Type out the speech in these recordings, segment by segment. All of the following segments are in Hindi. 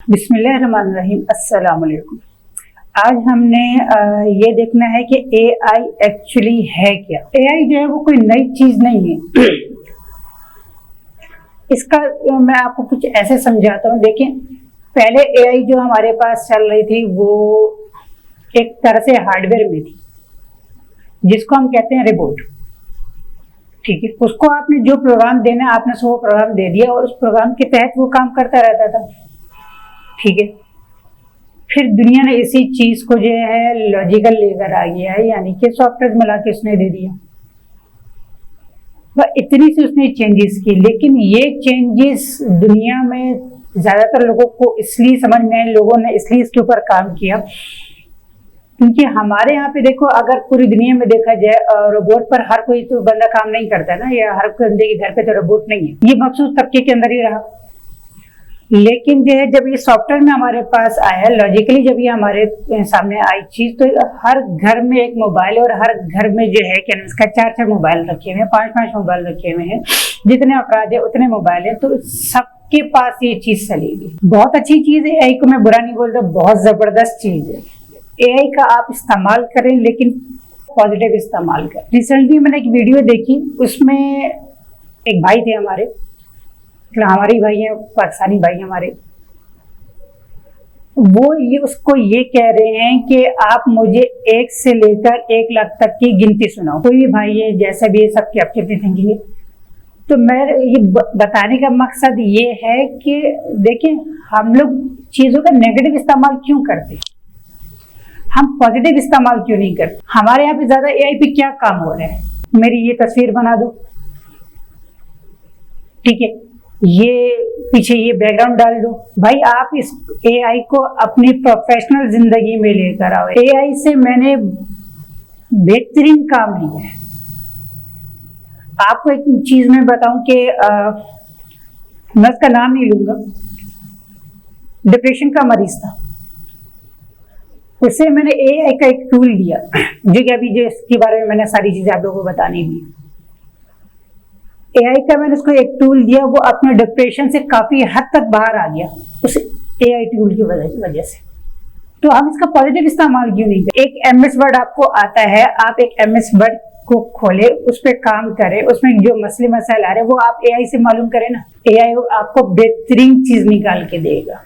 बिस्मिल्लाहिर्रहमानिर्रहीम। अस्सलाम वालेकुम। आज हमने ये देखना है कि एआई एक्चुअली है क्या। एआई जो है वो कोई नई चीज नहीं है। इसका मैं आपको कुछ ऐसे समझाता हूँ। देखिए, पहले एआई जो हमारे पास चल रही थी वो एक तरह से हार्डवेयर में थी, जिसको हम कहते हैं रिबोट। ठीक है, उसको आपने जो प्रोग्राम देना आपने वो प्रोग्राम दे दिया और उस प्रोग्राम के तहत वो काम करता रहता था। ठीक है, फिर दुनिया ने इसी चीज को जो है लॉजिकल लेकर आ गया है, यानी कि सॉफ्टवेयर मिला के उसने दे दिया। तो इतनी सी उसने चेंजेस की, लेकिन ये चेंजेस दुनिया में ज्यादातर लोगों को इसलिए समझ में आए, लोगों ने इसलिए इसके ऊपर काम किया क्योंकि हमारे यहाँ पे देखो, अगर पूरी दुनिया में देखा जाए रोबोट पर हर कोई तो बंदा काम नहीं करता ना, या हर कोई बंदे के घर पे तो रोबोट नहीं है, ये मखसूस तबके के अंदर ही रहा। लेकिन जो है जब ये सॉफ्टवेयर में हमारे पास आया, लॉजिकली जब ये हमारे सामने आई चीज, तो हर घर में एक मोबाइल, और हर घर में जो है क्या इसका 4-4 मोबाइल रखे हुए हैं, 5-5 मोबाइल रखे हुए हैं। जितने अपराध है उतने मोबाइल है, तो सबके पास ये चीज चलेगी। बहुत अच्छी चीज है, एआई को मैं बुरा नहीं बोलता, बहुत जबरदस्त चीज है। एआई का आप इस्तेमाल करें, लेकिन पॉजिटिव इस्तेमाल करें। रिसेंटली मैंने एक वीडियो देखी, उसमें एक भाई थे हमारे ही भाई हैं, पाकिस्तानी भाई हमारे, वो उसको ये कह रहे हैं कि आप मुझे 1 से लेकर 1 लाख तक की गिनती सुनाओ। कोई भी भाई है, जैसा भी है, सबकी अपनी अपनी थिंकिंग है। तो मैं ये बताने का मकसद ये है कि देखिए, हम लोग चीजों का नेगेटिव इस्तेमाल क्यों करते हैं, हम पॉजिटिव इस्तेमाल क्यों नहीं करते। हमारे यहाँ पे ज्यादा एआई पे क्या काम हो रहा है, मेरी ये तस्वीर बना दो, ठीक है, ये पीछे ये बैकग्राउंड डाल दो। भाई आप इस एआई को अपनी प्रोफेशनल जिंदगी में लेकर आओ। एआई से मैंने बेहतरीन काम लिया है। आपको एक चीज मैं बताऊं कि मैं उसका नाम नहीं लूंगा, डिप्रेशन का मरीज था, उससे मैंने एआई का एक टूल दिया, जो कि अभी जिसके बारे में मैंने सारी चीजें आप लोगों को बतानी भी। एआई का मैंने उसको एक टूल दिया, वो अपने डिप्रेशन से काफी हद तक बाहर आ गया उस एआई टूल की वजह से। तो हम इसका पॉजिटिव इस्तेमाल क्यों नहीं करें। एक एमएस वर्ड आपको आता है, आप एक एमएस वर्ड को खोले, उस पर काम करें, उसमें जो मसले मसाइल आ रहे हैं वो आप एआई से मालूम करें ना। एआई आपको बेहतरीन चीज निकाल के देगा।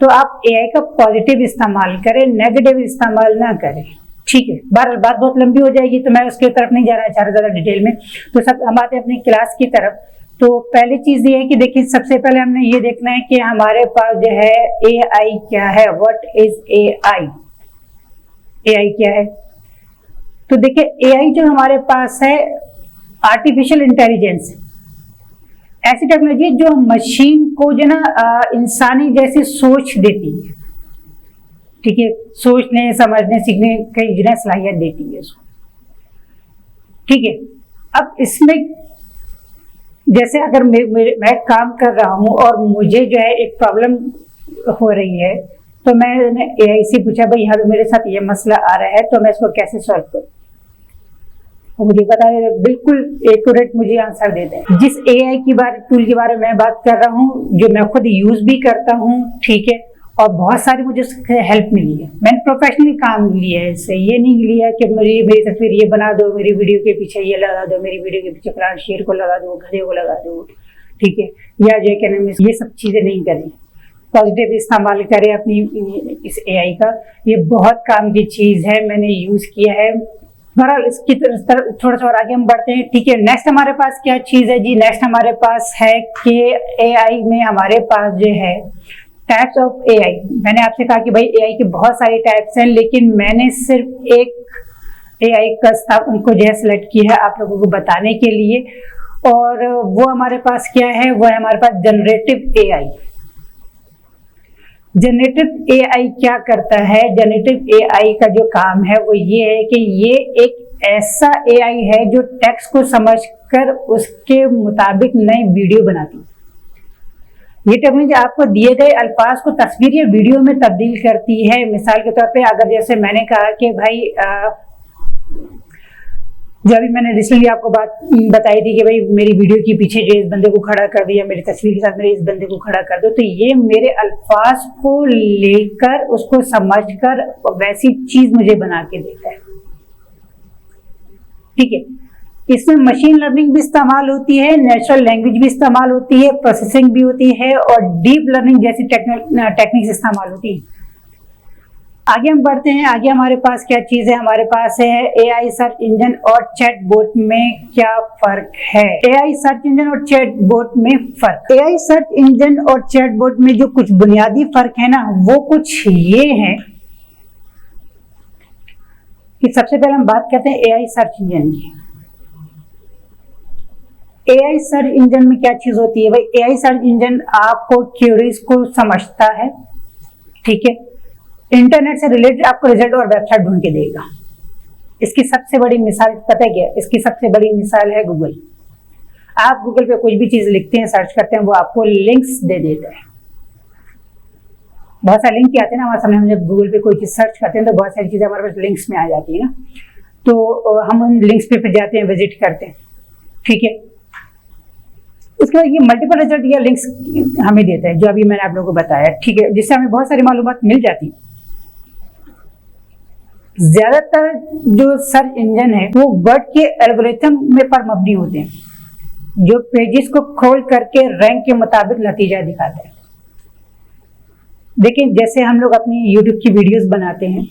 तो आप एआई का पॉजिटिव इस्तेमाल करें, नेगेटिव इस्तेमाल ना करें। ठीक है, बात बहुत लंबी हो जाएगी, तो मैं उसके तरफ नहीं जा रहा चाह ज्यादा डिटेल में। तो सब हम आते हैं अपनी क्लास की तरफ। तो पहली चीज ये है कि देखिए, सबसे पहले हमने ये देखना है कि हमारे पास जो है एआई क्या है, व्हाट इज एआई। एआई क्या है, तो देखिए एआई जो हमारे पास है आर्टिफिशियल इंटेलिजेंस, ऐसी टेक्नोलॉजी जो मशीन को जो ना इंसानी जैसी सोच देती है। ठीक है, सोचने, समझने, सीखने की जो सलाहियत देती है उसको। ठीक है, अब इसमें जैसे अगर मैं काम कर रहा हूं और मुझे जो है एक प्रॉब्लम हो रही है, तो मैंने एआई से पूछा, भाई यहाँ मेरे साथ ये मसला आ रहा है, तो मैं इसको कैसे सॉल्व करूं। तो मुझे पता है, बिल्कुल एक्यूरेट मुझे आंसर देते हैं। जिस एआई की टूल के बारे में मैं बात कर रहा हूँ, जो मैं खुद यूज भी करता हूँ, ठीक है, और बहुत सारी मुझे हेल्प मिली है। मैंने प्रोफेशनली काम लिया है इससे, ये नहीं लिया कि मेरी तस्वीर ये बना दो, मेरी वीडियो के पीछे ये लगा दो, मेरी वीडियो के पीछे फलाना शेर को लगा दो, गधे को लगा दो, ठीक है, या जो क्या नाम, ये सब चीजें नहीं करें। पॉजिटिव इस्तेमाल करें अपनी इस एआई का, ये बहुत काम की चीज है, मैंने यूज किया है। बहरहाल इसकी तरफ थोड़ा सा और आगे हम बढ़ते हैं। ठीक है, नेक्स्ट हमारे पास क्या चीज है जी, नेक्स्ट हमारे पास है कि एआई में हमारे पास जो है टाइप्स ऑफ एआई। मैंने आपसे कहा कि भाई एआई के बहुत सारे टाइप्स हैं, लेकिन मैंने सिर्फ एक एआई का उनको जो है सिलेक्ट किया है आप लोगों को बताने के लिए, और वो हमारे पास क्या है, वो है हमारे पास जनरेटिव एआई। जनरेटिव एआई क्या करता है, जनरेटिव एआई का जो काम है वो ये है कि ये एक ऐसा एआई है जो टेक्स्ट को समझकर उसके मुताबिक नई वीडियो बनाती है। ये टेक्नोलॉजी आपको दिए गए अल्फाज को तस्वीर या वीडियो में तब्दील करती है। मिसाल के तौर पे, अगर जैसे मैंने कहा कि भाई जो अभी मैंने रिसेंटली आपको बात बताई थी कि भाई मेरी वीडियो के पीछे जो इस बंदे को खड़ा कर दिया, मेरी तस्वीर के साथ मेरे इस बंदे को खड़ा कर दो, तो ये मेरे अल्फाज को लेकर उसको समझकर वैसी चीज मुझे बना के देता है। ठीक है, इसमें मशीन लर्निंग भी इस्तेमाल होती है, नेचुरल लैंग्वेज भी इस्तेमाल होती है, प्रोसेसिंग भी होती है और डीप लर्निंग जैसी टेक्निक्स इस्तेमाल होती है। आगे हम बढ़ते हैं। आगे हमारे पास क्या चीज है, हमारे पास है एआई सर्च इंजन और चैटबॉट में क्या फर्क है। एआई सर्च इंजन और चैटबॉट में फर्क, एआई सर्च इंजन और चैटबॉट में जो कुछ बुनियादी फर्क है ना, वो कुछ ये है कि सबसे पहले हम बात करते हैं एआई सर्च इंजन की। एआई सर्च इंजन में क्या चीज होती है भाई, एआई सर्च इंजन आपको क्वेरीज को समझता है, ठीक है, इंटरनेट से रिलेटेड आपको रिजल्ट और वेबसाइट ढूंढ के देगा। इसकी सबसे बड़ी मिसाल पता है क्या, इसकी सबसे बड़ी मिसाल है गूगल। आप गूगल पे कुछ भी चीज लिखते हैं, सर्च करते हैं, वो आपको लिंक्स दे देता है। बहुत सारे लिंक आते हैं ना हमारे सामने, हम जब गूगल पे कोई चीज सर्च करते हैं तो बहुत सारी चीजें हमारे पास लिंक्स में आ जाती है ना, तो हम उन लिंक्स पे फिर जाते हैं, विजिट करते हैं, ठीक है। उसके बाद ये मल्टीपल रिजल्ट या लिंक्स हमें देता है, जो अभी मैंने आप लोगों को बताया, ठीक है, जिससे हमें बहुत सारी मालूमात मिल जाती है। ज्यादातर जो सर्च इंजन है वो वर्ड के एल्गोरिथम में पर मबनी होते हैं, जो पेजेस को खोल करके रैंक के मुताबिक नतीजा दिखाते हैं। देखिए, जैसे हम लोग अपनी यूट्यूब की वीडियोस बनाते हैं,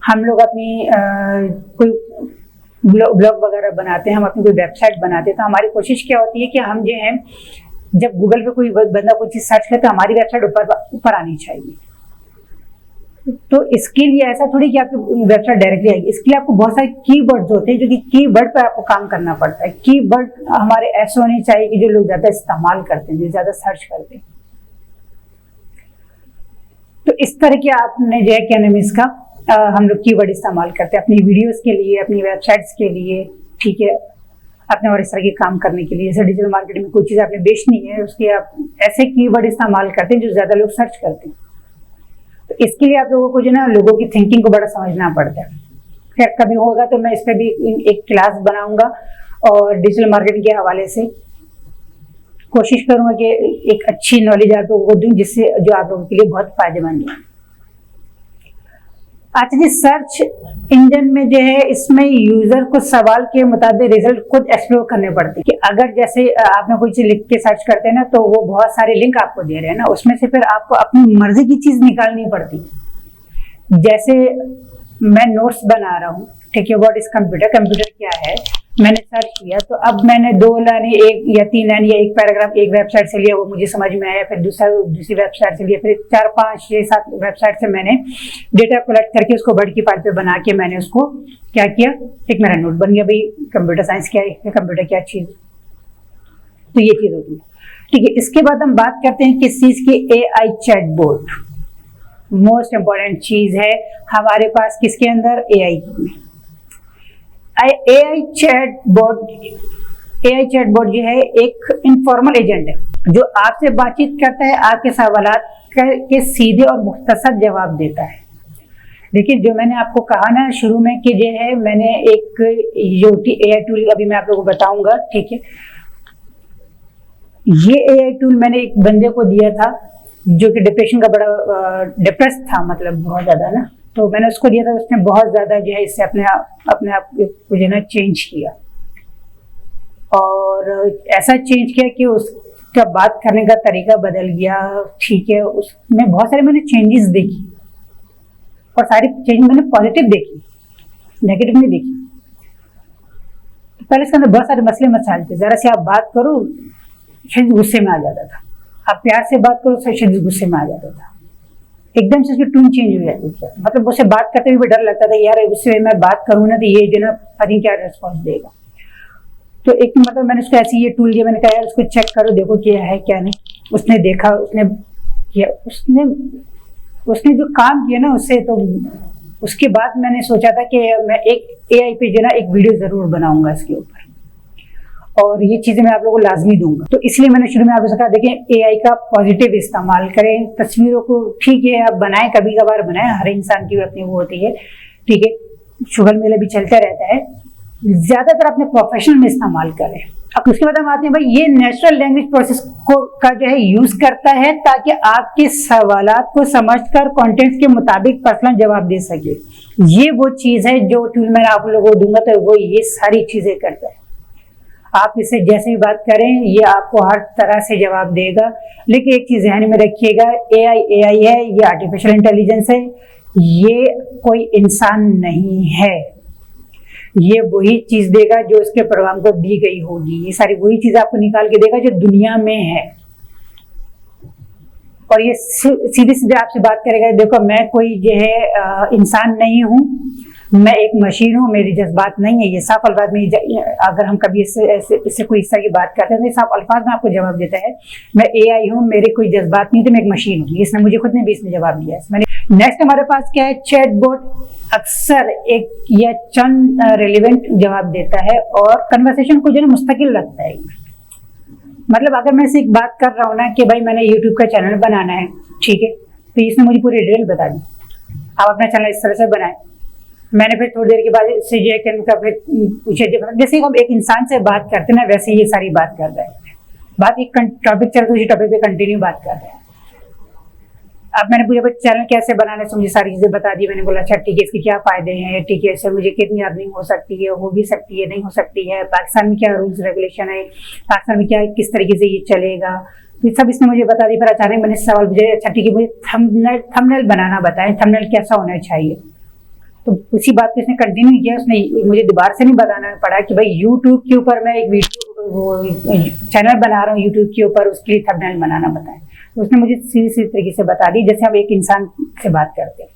हम लोग अपनी कोई ब्लॉग वगैरह बनाते हैं, हम अपनी कोई वेबसाइट बनाते हैं, तो हमारी कोशिश क्या होती है कि हम जो है जब गूगल पे कोई बंदा कोई चीज सर्च करे तो हमारी वेबसाइट ऊपर आनी चाहिए। तो इसके लिए ऐसा थोड़ी कि आपकी वेबसाइट डायरेक्टली आएगी, इसके लिए आपको बहुत सारे कीवर्ड्स होते हैं, जो कि कीवर्ड पर आपको काम करना पड़ता है। कीवर्ड हमारे ऐसे होने चाहिए कि जो लोग ज्यादा इस्तेमाल करते हैं, जो ज्यादा सर्च करते हैं। तो इस तरह के आपने जो है क्या नाम इसका हम लोग कीवर्ड इस्तेमाल करते हैं अपनी वीडियोस के लिए, अपनी वेबसाइट्स के लिए, ठीक है, अपने और इस तरह के काम करने के लिए। जैसे डिजिटल मार्केटिंग में कोई चीज आपने बेचनी है, उसके आप ऐसे कीवर्ड इस्तेमाल करते हैं जो ज्यादा लोग सर्च करते हैं। तो इसके लिए आप लोगों को जो ना लोगों की थिंकिंग को बड़ा समझना पड़ता है। खैर कभी होगा तो मैं इस पर भी एक क्लास बनाऊंगा और डिजिटल मार्केटिंग के हवाले से कोशिश करूंगा कि एक अच्छी नॉलेज आप लोगों को दूं, जिससे जो आप लोगों के लिए बहुत फायदेमंद है। अच्छा जी, सर्च इंजन में जो है इसमें यूजर को सवाल के मुताबिक रिजल्ट खुद एक्सप्लोर करने पड़ते हैं। कि अगर जैसे आपने कोई चीज लिख के सर्च करते हैं ना, तो वो बहुत सारे लिंक आपको दे रहे हैं ना, उसमें से फिर आपको अपनी मर्जी की चीज निकालनी पड़ती। जैसे मैं नोट्स बना रहा हूँ, ठीक है, व्हाट इज कंप्यूटर, कंप्यूटर क्या है, मैंने सर्च किया, तो अब मैंने 2 लाइन एक या 3 लाइन या एक पैराग्राफ एक वेबसाइट से लिया, वो मुझे समझ में आया, फिर दूसरी वेबसाइट से लिया, फिर 4, 5, 6, 7 वेबसाइट से मैंने डेटा कलेक्ट करके उसको वर्ड की फाइल पे बना के मैंने उसको क्या किया, एक मेरा नोट बन गया, भाई कंप्यूटर साइंस क्या है, कंप्यूटर क्या चीज। तो ये चीज होती है, ठीक है। इसके बाद हम बात करते हैं किस चीज की, एआई चैटबॉट। मोस्ट इंपॉर्टेंट चीज है हमारे पास किसके अंदर, एआई में। एआई चैटबॉट जो है एक इनफॉर्मल एजेंट है, जो आपसे बातचीत करता है, आपके सवालात के सीधे और मुख्तसर जवाब देता है। देखिए, जो मैंने आपको कहा ना शुरू में कि जो है मैंने एक एआई टूल अभी मैं आप लोगों को बताऊंगा, ठीक है। ये एआई टूल मैंने एक बंदे को दिया था जो कि डिप्रेशन का बड़ा डिप्रेस था, मतलब बहुत ज्यादा ना, तो मैंने उसको दिया था। उसने बहुत ज्यादा जो है इससे अपने आप को जो है चेंज किया, और ऐसा चेंज किया कि उसका बात करने का तरीका बदल गया, ठीक है। उसमें बहुत सारे मैंने चेंजेस देखी, और सारी चेंज मैंने पॉजिटिव देखी, नेगेटिव नहीं देखी। पहले इसके अंदर बहुत सारे मसले मसाइल थे, जरा से आप बात करो शायद गुस्से में आ जाता था, आप प्यार से बात करो शायद गुस्से में आ जाता था, एकदम से उसकी टून चेंज हो जाती थी। मतलब उससे बात करते हुए भी डर लगता था, यार उससे मैं बात करूँ ना तो ये जो ना पता नहीं क्या रिस्पॉन्स देगा। तो एक मतलब मैंने उसको ऐसे ये टूल दिया, मैंने कहा यार उसको चेक करो, देखो क्या है क्या नहीं। उसने देखा, उसने किया, उसने जो काम किया ना उससे, तो उसके बाद मैंने सोचा था कि मैं एक एआई पे जो ना एक वीडियो जरूर बनाऊंगा इसके ऊपर, और ये चीजें मैं आप लोगों को लाजमी दूंगा। तो इसलिए मैंने शुरू में आपको कहा, देखें एआई का पॉजिटिव इस्तेमाल करें, तस्वीरों को ठीक है आप बनाएं, कभी कभार बनाएं, हर इंसान की अपनी वो होती है, ठीक है, शुगर मेला भी चलता रहता है, ज्यादातर अपने प्रोफेशन में इस्तेमाल करें। अब उसके बाद हम आते हैं भाई, ये नेचुरल लैंग्वेज प्रोसेस को का जो है यूज करता है ताकि आपके सवालात को समझकर कंटेंट के मुताबिक पर्सनल जवाब दे सके। ये वो चीज है जो टूल मैं आप लोगों को दूंगा तो वो ये सारी चीजें करता है। आप इससे जैसे भी बात करें ये आपको हर तरह से जवाब देगा। लेकिन एक चीज ध्यान में रखिएगा, एआई है, ये आर्टिफिशियल इंटेलिजेंस है, ये कोई इंसान नहीं है। ये वही चीज देगा जो इसके प्रोग्राम को दी गई होगी। ये सारी वही चीज आपको निकाल के देगा जो दुनिया में है। और ये सीधे सीधे आपसे बात करेगा, देखो मैं कोई जो है इंसान नहीं हूँ, मैं एक मशीन हूँ, मेरी जज्बात नहीं है। ये साफ अल्फाज में, अगर हम कभी इससे कोई इस तरह की बात करते हैं तो साफ अल्फाज में आपको जवाब देता है, मैं एआई हूँ, मेरे कोई जज्बात नहीं थे, मैं एक मशीन हूँ। इसने मुझे खुद ने भी इसमें जवाब दिया है। नेक्स्ट हमारे पास क्या है, चैटबॉट अक्सर एक या चंद रेलिवेंट जवाब देता है और कन्वर्सेशन को जो है मुस्तकिल रखता है। मतलब अगर मैं इसे एक बात कर रहा हूँ ना कि भाई मैंने यूट्यूब का चैनल बनाना है, ठीक है, तो इसने मुझे पूरी डिटेल बता दी, आप अपना चैनल इस तरह से बनाए। मैंने फिर थोड़ी देर के बाद इससे जो है पूछे, जैसे हम एक इंसान से बात करते हैं ना, वैसे ये सारी बात कर रहे हैं। बात एक टॉपिक चल तो उसी टॉपिक पे कंटिन्यू बात कर रहे हैं। अब मैंने पूछा चैनल कैसे बनाना है, तो मुझे सारी चीजें बता दी। मैंने बोला अच्छा ठीक है, इसके क्या फायदे हैं, ठीक है, इससे मुझे कितनी अर्निंग हो सकती है, हो भी सकती है, नहीं हो सकती है, पाकिस्तान में क्या रूल्स रेगुलेशन है, पाकिस्तान में क्या किस तरीके से ये चलेगा, तो सब इसने मुझे बता दी। फिर अचानक मैंने सवाल पूछा, अच्छा ठीक है, मुझे थंबनेल बनाना बताएं, थंबनेल कैसा होना चाहिए। तो उसी बात को इसने कंटिन्यू किया। उसने मुझे दोबारा से नहीं बताना पड़ा कि भाई यूट्यूब के ऊपर मैं एक वीडियो चैनल बना रहा हूँ, यूट्यूब के ऊपर उसके लिए थंबनेल बनाना बताएं। तो उसने मुझे सीधी तरीके से बता दी जैसे हम एक इंसान से बात करते हैं।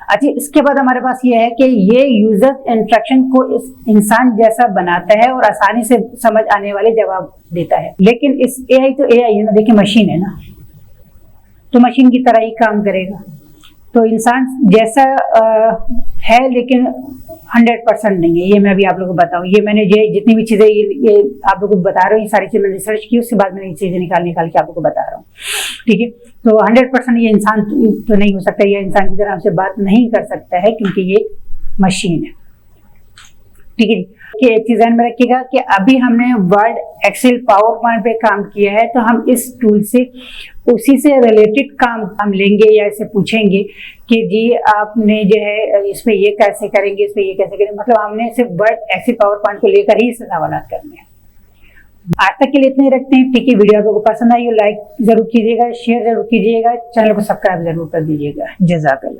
अच्छा, इसके बाद हमारे पास ये है कि ये यूजर इंटरेक्शन को इस इंसान जैसा बनाता है और आसानी से समझ आने वाले जवाब देता है। लेकिन इस एआई तो एआई है ना, देखिए मशीन है ना, तो मशीन की तरह ही काम करेगा। तो इंसान जैसा है लेकिन 100% नहीं है। ये मैं भी आप लोगों को बताऊं, ये मैंने जितनी भी चीजें ये आप लोगों को बता रहा हूँ, ये सारी चीजें मैंने रिसर्च की, उसके बाद मैंने ये चीजें निकाल के आप लोगों को बता रहा हूँ, ठीक है। तो 100% ये इंसान तो नहीं हो सकता, ये इंसान की तरह हमसे बात नहीं कर सकता है क्योंकि ये मशीन है, ठीक है। कि एक चीज ध्यान में रखिएगा कि अभी हमने वर्ड, एक्सेल, पावर पॉइंट पे काम किया है, तो हम इस टूल से उसी से रिलेटेड काम हम लेंगे या इसे पूछेंगे कि जी आपने जो है इसमें ये कैसे करेंगे, इसमें ये कैसे करेंगे। मतलब हमने सिर्फ वर्ड, एक्सेल, पावर पॉइंट को लेकर ही सवाल करने हैं। आज तक के लिए इतने ही रखते हैं, ठीक है। वीडियो आपको पसंद आई हो लाइक जरूर कीजिएगा, शेयर जरूर कीजिएगा, चैनल को सब्सक्राइब जरूर कर दीजिएगा। जज़ाकल्लाह।